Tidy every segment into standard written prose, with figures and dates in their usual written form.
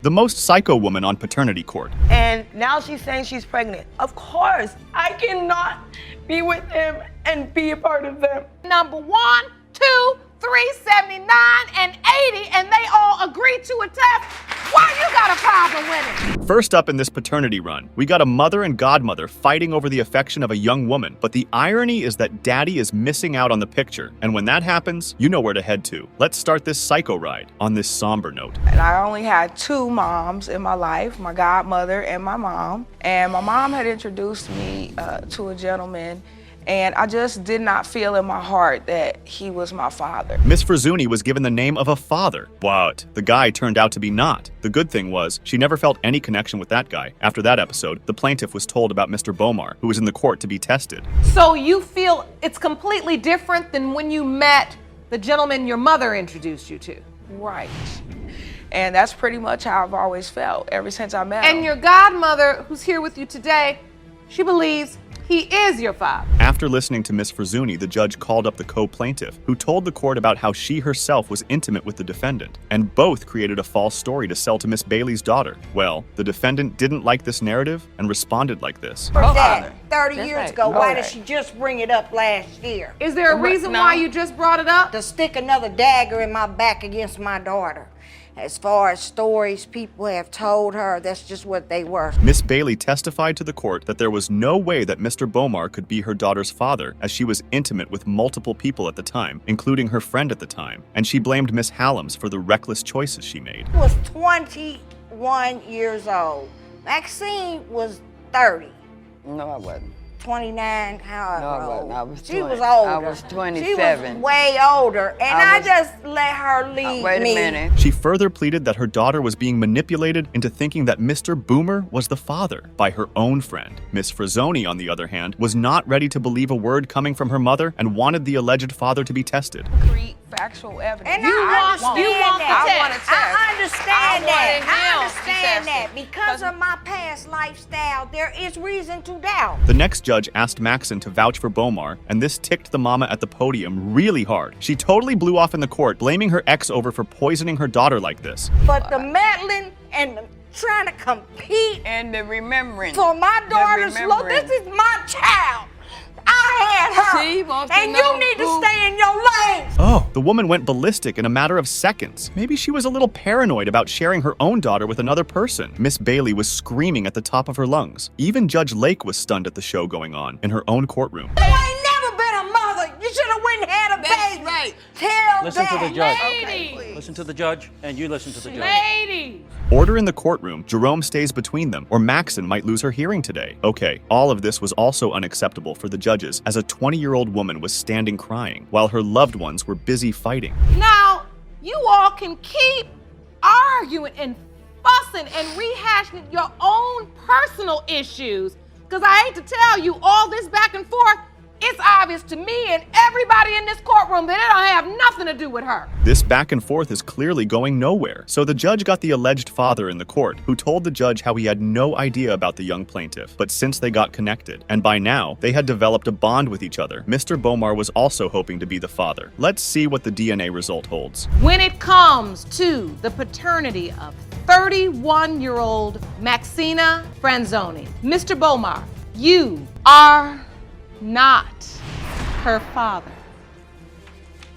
The most psycho woman on paternity court. And now she's saying she's pregnant. Of course, I cannot be with him and be a part of them. Number 1, 2, 3, 79, and 80, and they all agreed to a test. Why you got a problem with it? First up in this paternity run, we got a mother and godmother fighting over the affection of a young woman, but the irony is that daddy is missing out on the picture, and when that happens, you know where to head to. Let's start this psycho ride on this somber note. And I only had 2 moms in my life, my godmother and my mom. And my mom had introduced me to a gentleman, and I just did not feel in my heart that he was my father. Miss Frazzuni was given the name of a father, but the guy turned out to be not. The good thing was, she never felt any connection with that guy. After that episode, the plaintiff was told about Mr. Bomar, who was in the court to be tested. So you feel it's completely different than when you met the gentleman your mother introduced you to? Right. And that's pretty much how I've always felt ever since I met him. And your godmother, who's here with you today, she believes he is your father. After listening to Miss Frazzuni, the judge called up the co-plaintiff, who told the court about how she herself was intimate with the defendant, and both created a false story to sell to Miss Bailey's daughter. Well, the defendant didn't like this narrative and responded like this. For that, 30 years right. ago, All why right. did she just bring it up last year? Is there a reason why you just brought it up? To stick another dagger in my back against my daughter. As far as stories people have told her, that's just what they were. Miss Bailey testified to the court that there was no way that Mr. Bomar could be her daughter's father, as she was intimate with multiple people at the time, including her friend at the time, and she blamed Miss Hallams for the reckless choices she made. She was 21 years old. Maxine was 30. No, I wasn't. 29, however No, I wasn't. old. I was She 20. was older. I was 27. She was way older, and I just let her lead Wait me. a minute. She further pleaded that her daughter was being manipulated into thinking that Mr. Boomer was the father by her own friend. Miss Frazzoni, on the other hand, was not ready to believe a word coming from her mother and wanted the alleged father to be tested. Create factual evidence. And I understand that. I want a test. I understand that. I I want him to understand test that. Because of my past lifestyle, there is reason to doubt. The next judge asked Maxon to vouch for Bomar, and this ticked the mama at the podium really hard. She totally blew off in the court, blaming her ex over for poisoning her daughter like this. But the meddling and the trying to compete And the remembering. for my daughter's love, this is my child. I had her. She wants to and know you need who- to stay in your lane. Oh, the woman went ballistic in a matter of seconds. Maybe she was a little paranoid about sharing her own daughter with another person. Miss Bailey was screaming at the top of her lungs. Even Judge Lake was stunned at the show going on in her own courtroom. You ain't never been a mother. You should have went and had a That's baby. right. Tell Listen to that. the judge. Lady! Listen to the judge, and you listen to the judge. Lady! Order in the courtroom. Jerome stays between them, or Maxon might lose her hearing today. Okay, all of this was also unacceptable for the judges, as a 20-year-old woman was standing crying, while her loved ones were busy fighting. Now, you all can keep arguing and fussing and rehashing your own personal issues, because I hate to tell you, all this back and forth, it's obvious to me and everybody in this courtroom that it don't have nothing to do with her. This back and forth is clearly going nowhere, so the judge got the alleged father in the court, who told the judge how he had no idea about the young plaintiff, but since they got connected, and by now, they had developed a bond with each other, Mr. Bomar was also hoping to be the father. Let's see what the DNA result holds. When it comes to the paternity of 31-year-old Maxina Franzoni, Mr. Bomar, you are not her father.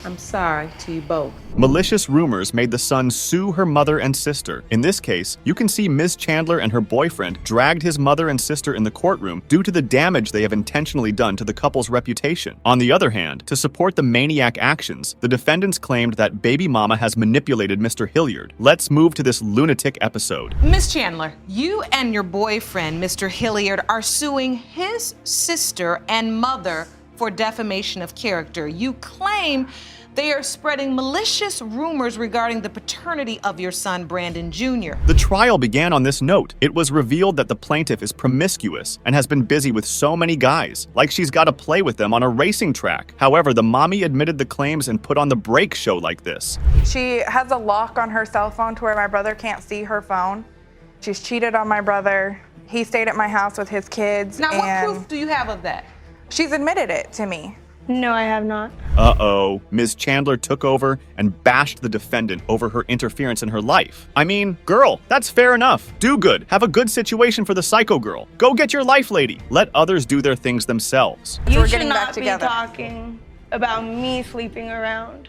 I'm sorry to you both. Malicious rumors made the son sue her mother and sister. In this case, you can see Ms. Chandler and her boyfriend dragged his mother and sister in the courtroom due to the damage they have intentionally done to the couple's reputation. On the other hand, to support the maniac actions, the defendants claimed that baby mama has manipulated Mr. Hilliard. Let's move to this lunatic episode. Miss Chandler, you and your boyfriend, Mr. Hilliard, are suing his sister and mother for defamation of character. You claim they are spreading malicious rumors regarding the paternity of your son, Brandon Jr. The trial began on this note. It was revealed that the plaintiff is promiscuous and has been busy with so many guys, like she's got to play with them on a racing track. However, the mommy admitted the claims and put on the break show like this. She has a lock on her cell phone to where my brother can't see her phone. She's cheated on my brother. He stayed at my house with his kids. Now, what and proof do you have of that? she's admitted it to me. No, I have not. Uh-oh. Ms. Chandler took over and bashed the defendant over her interference in her life. I mean, girl, that's fair enough. Do good. Have a good situation for the psycho girl. Go get your life, lady. Let others do their things themselves. You we're should getting back not together. be talking about me sleeping around.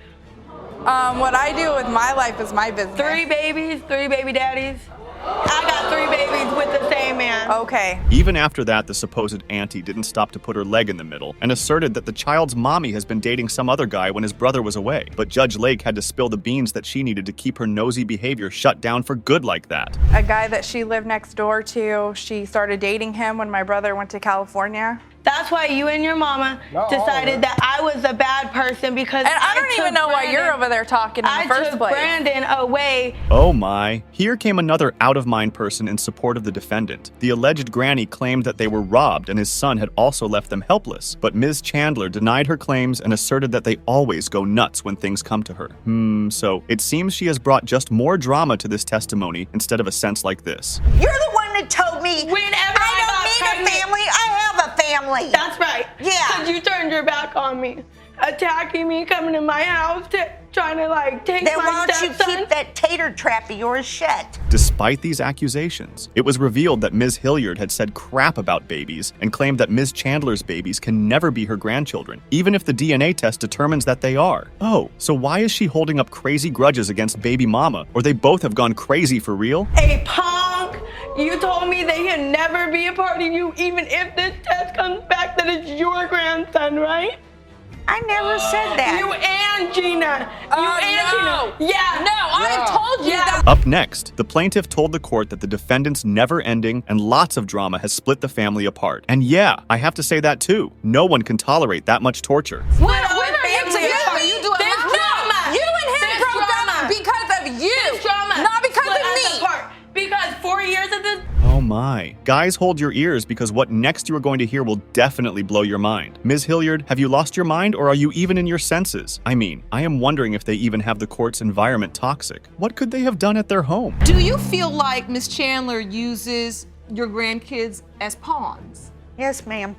What I do with my life is my business. 3 babies, 3 baby daddies. I got 3 babies with the same man. Okay. Even after that, the supposed auntie didn't stop to put her leg in the middle and asserted that the child's mommy has been dating some other guy when his brother was away. But Judge Lake had to spill the beans that she needed to keep her nosy behavior shut down for good like that. A guy that she lived next door to, she started dating him when my brother went to California. That's why you and your mama decided that I was a bad person because And I don't even know why you're over there talking in the first I took place. Brandon away. Oh my. Here came another out-of-mind person in support of the defendant. The alleged granny claimed that they were robbed and his son had also left them helpless. But Ms. Chandler denied her claims and asserted that they always go nuts when things come to her. So it seems she has brought just more drama to this testimony instead of a sense like this. You're the one that told me Whenever I don't got need pregnant- a family, I have a family. That's right. Yeah. Because you turned your back on me, attacking me, coming to my house, trying to take Then my why don't you stepson. keep that tater trap of yours shut? Despite these accusations, it was revealed that Ms. Hilliard had said crap about babies and claimed that Ms. Chandler's babies can never be her grandchildren, even if the DNA test determines that they are. Oh, so why is she holding up crazy grudges against baby mama? Or they both have gone crazy for real? A punk! You told me they can never be a part of you, even if this test comes back that it's your grandson, right? I never said that. You and Gina. You and no. Gina. Yeah. No, I have told you that. Up next, the plaintiff told the court that the defendant's never-ending and lots of drama has split the family apart. And yeah, I have to say that too. No one can tolerate that much torture. When are you together? You do a This lot. drama. You and him This broke drama. up because of you, This drama. not because Split of us me. apart. Because 4 years of this. Oh my. Guys, hold your ears because what next you are going to hear will definitely blow your mind. Ms. Hilliard, have you lost your mind or are you even in your senses? I mean, I am wondering if they even have the court's environment toxic. What could they have done at their home? Do you feel like Miss Chandler uses your grandkids as pawns? Yes, ma'am.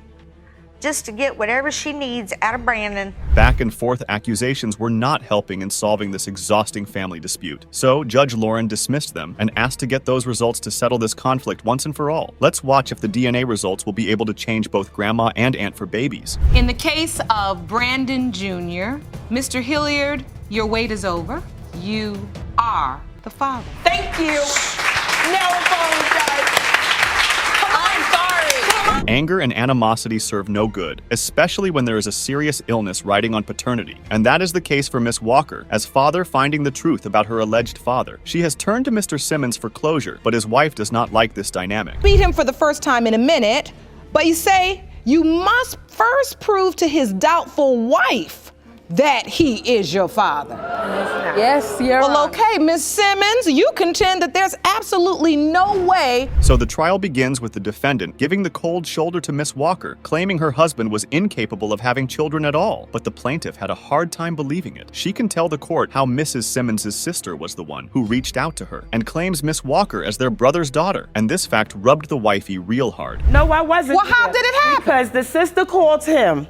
Just to get whatever she needs out of Brandon. Back and forth accusations were not helping in solving this exhausting family dispute. So Judge Lauren dismissed them and asked to get those results to settle this conflict once and for all. Let's watch if the DNA results will be able to change both grandma and aunt for babies. In the case of Brandon Jr., Mr. Hilliard, your wait is over. You are the father. Thank you. Now apologize. I'm sorry. Anger and animosity serve no good, especially when there is a serious illness riding on paternity. And that is the case for Miss Walker, as father finding the truth about her alleged father. She has turned to Mr. Simmons for closure, but his wife does not like this dynamic. Beat him for the first time in a minute, but you say you must first prove to his doubtful wife that he is your father. Yes, you're Well, okay, Miss Simmons, you contend that there's absolutely no way. So the trial begins with the defendant giving the cold shoulder to Miss Walker, claiming her husband was incapable of having children at all. But the plaintiff had a hard time believing it. She can tell the court how Mrs. Simmons' sister was the one who reached out to her and claims Miss Walker as their brother's daughter. And this fact rubbed the wifey real hard. No, I wasn't. Well, how there. did it happen? Because the sister called him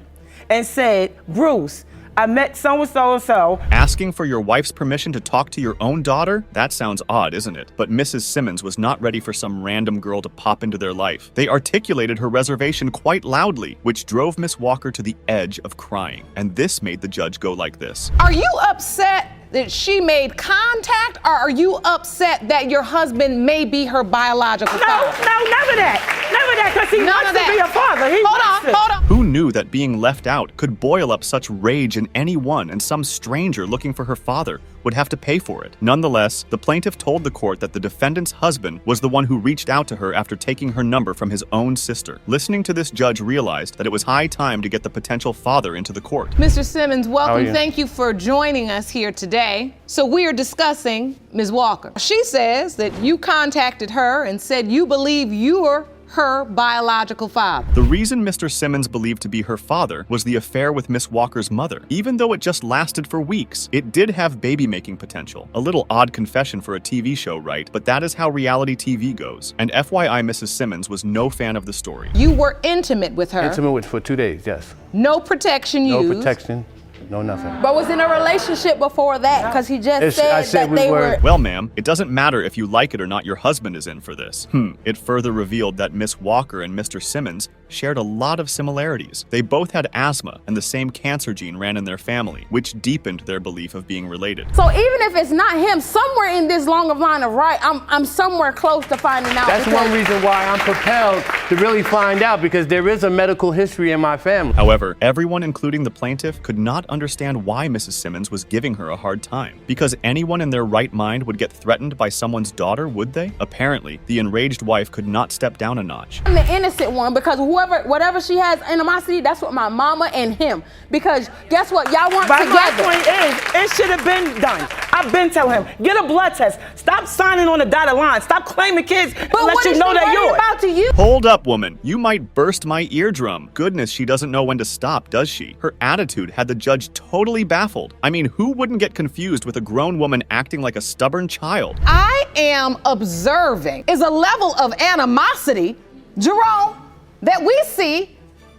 and said, Bruce, I met so-and-so and so. Asking for your wife's permission to talk to your own daughter? That sounds odd, isn't it? But Mrs. Simmons was not ready for some random girl to pop into their life. They articulated her reservation quite loudly, which drove Miss Walker to the edge of crying. And this made the judge go like this. Are you upset that she made contact, or are you upset that your husband may be her biological No, father? never that. Never that, because he None wants of to that. be a father. He wants to. Hold on. Who knew that being left out could boil up such rage in anyone, and some stranger looking for her father would have to pay for it? Nonetheless, the plaintiff told the court that the defendant's husband was the one who reached out to her after taking her number from his own sister. Listening to this, judge realized that it was high time to get the potential father into the court. Mr. Simmons, welcome. you? Thank you for joining us here today. So we are discussing Ms. Walker. She says that you contacted her and said you believe you're her biological father. The reason Mr. Simmons believed to be her father was the affair with Miss Walker's mother. Even though it just lasted for weeks, it did have baby-making potential. A little odd confession for a TV show, right? But that is how reality TV goes. And FYI, Mrs. Simmons was no fan of the story. You were intimate with her. Intimate with for 2 days, yes. No protection used. No protection, no nothing. But was in a relationship before that? Because he just said that they were. Well, ma'am, it doesn't matter if you like it or not, your husband is in for this. It further revealed that Miss Walker and Mr. Simmons shared a lot of similarities. They both had asthma, and the same cancer gene ran in their family, which deepened their belief of being related. So even if it's not him, somewhere in this long of line of right, I'm somewhere close to finding out. That's one reason why I'm propelled to really find out, because there is a medical history in my family. However, everyone, including the plaintiff, could not understand why Mrs. Simmons was giving her a hard time. Because anyone in their right mind would get threatened by someone's daughter, would they? Apparently, the enraged wife could not step down a notch. I'm the innocent one because whatever she has animosity, that's what my mama and him. Because guess what? Y'all weren't But my together. point is, it should have been done. I've been telling him, get a blood test. Stop signing on the dotted line. Stop claiming kids But unless what you is know she they're worried yours. about to you? Hold up, woman. You might burst my eardrum. Goodness, she doesn't know when to stop, does she? Her attitude had the judge totally baffled. I mean, who wouldn't get confused with a grown woman acting like a stubborn child? I am observing is a level of animosity, Jerome, that we see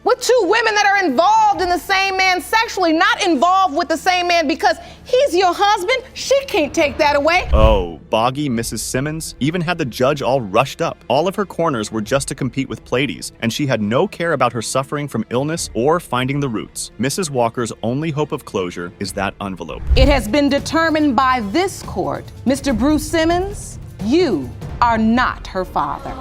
with two women that are involved in the same man sexually, not involved with the same man because he's your husband. She can't take that away. Oh, boggy Mrs. Simmons even had the judge all rushed up. All of her corners were just to compete with Pleiades, and she had no care about her suffering from illness or finding the roots. Mrs. Walker's only hope of closure is that envelope. It has been determined by this court, Mr. Bruce Simmons, you are not her father.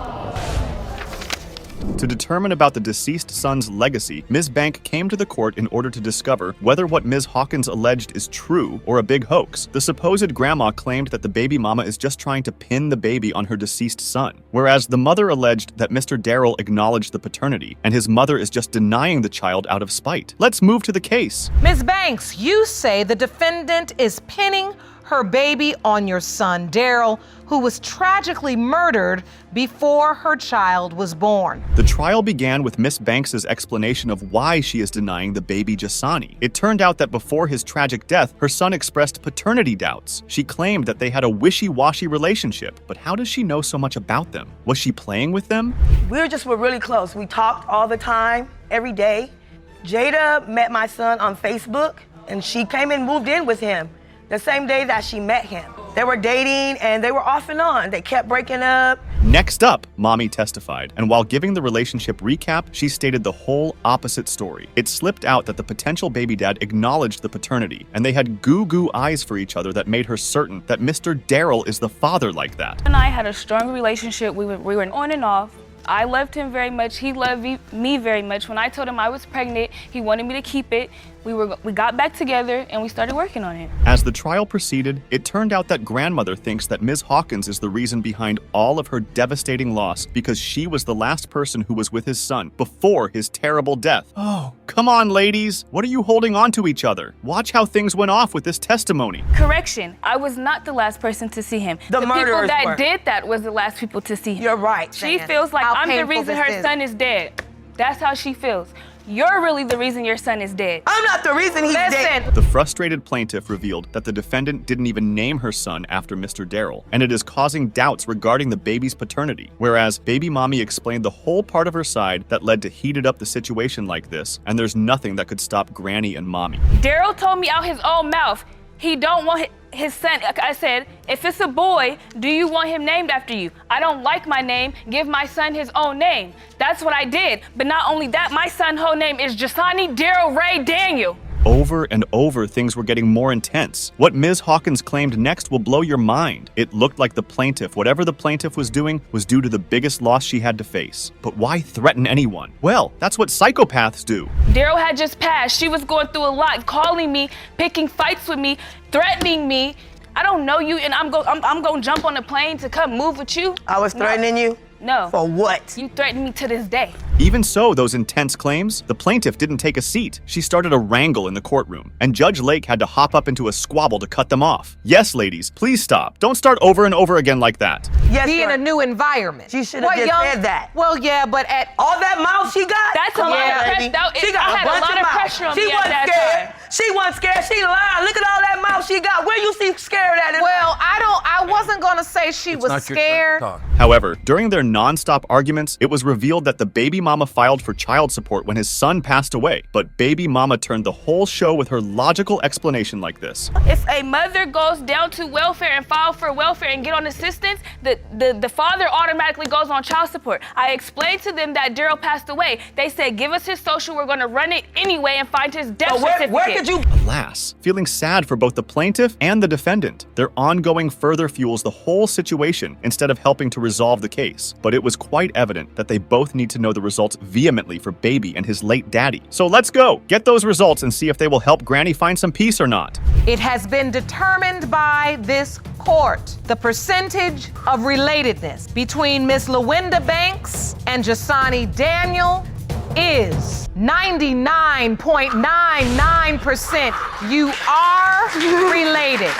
To determine about the deceased son's legacy, Ms. Bank came to the court in order to discover whether what Ms. Hawkins alleged is true or a big hoax. The supposed grandma claimed that the baby mama is just trying to pin the baby on her deceased son, whereas the mother alleged that Mr. Darrell acknowledged the paternity, and his mother is just denying the child out of spite. Let's move to the case. Ms. Banks, you say the defendant is pinning her baby on your son, Darrell, who was tragically murdered before her child was born. The trial began with Miss Banks's explanation of why she is denying the baby Jasani. It turned out that before his tragic death, her son expressed paternity doubts. She claimed that they had a wishy-washy relationship, but how does she know so much about them? Was she playing with them? We were really close. We talked all the time, every day. Jada met my son on Facebook, and she came and moved in with him the same day that she met him. They were dating, and they were off and on. They kept breaking up. Next up, Mommy testified, and while giving the relationship recap, she stated the whole opposite story. It slipped out that the potential baby dad acknowledged the paternity, and they had goo-goo eyes for each other that made her certain that Mr. Darrell is the father like that. And I had a strong relationship. We were on and off. I loved him very much. He loved me very much. When I told him I was pregnant, he wanted me to keep it. We got back together and we started working on it. As the trial proceeded, it turned out that grandmother thinks that Ms. Hawkins is the reason behind all of her devastating loss because she was the last person who was with his son before his terrible death. Oh, come on, ladies. What are you holding on to each other? Watch how things went off with this testimony. Correction, I was not the last person to see him. The people that did that was the last people to see him. You're right. She feels like I'm the reason her son is dead. That's how she feels. You're really the reason your son is dead. I'm not the reason he's dead. The frustrated plaintiff revealed that the defendant didn't even name her son after Mr. Darrell, and it is causing doubts regarding the baby's paternity, whereas baby mommy explained the whole part of her side that led to heated up the situation like this, and there's nothing that could stop Granny and Mommy. Darrell told me out his own mouth, he don't want his son. I said, if it's a boy, do you want him named after you? I don't like my name, give my son his own name. That's what I did. But not only that, my son's whole name is Jasani Darrell Ray Daniel. Over and over, things were getting more intense. What Ms. Hawkins claimed next will blow your mind. It looked like the plaintiff, whatever the plaintiff was doing, was due to the biggest loss she had to face. But why threaten anyone? Well, that's what psychopaths do. Darrell had just passed. She was going through a lot, calling me, picking fights with me, threatening me. I don't know you, and I'm going to jump on a plane to come move with you. I was threatening you? No. For what? You threatened me to this day. Even so, those intense claims, the plaintiff didn't take a seat. She started a wrangle in the courtroom, and Judge Lake had to hop up into a squabble to cut them off. Yes, ladies, please stop. Don't start over and over again like that. Yes, Be in sir. a new environment. She should have just said that. Well, yeah, but at All that mouth she got? That's a Come lot on, of pressure. baby. That- She got I had a bunch lot of mouth. pressure on she me at wasn't that scared. time. She wasn't scared. She lied. Look at all that mouth she got. Where you see scared at it? well, I wasn't gonna say she was scared. However, during their non-stop arguments, it was revealed that the baby mama filed for child support when his son passed away. But baby mama turned the whole show with her logical explanation like this. If a mother goes down to welfare and file for welfare and get on assistance, the father automatically goes on child support. I explained to them that Daryl passed away. They said, give us his social, we're gonna run it anyway and find his death certificate. Where could you? Alas, feeling sad for both the plaintiff and the defendant, their ongoing further fuels the whole situation instead of helping to resolve the case. But it was quite evident that they both need to know the results vehemently for baby and his late daddy. So let's go, get those results and see if they will help Granny find some peace or not. It has been determined by this court the percentage of relatedness between Miss LaWinda Banks and Jasani Daniel is 99.99%. You are related.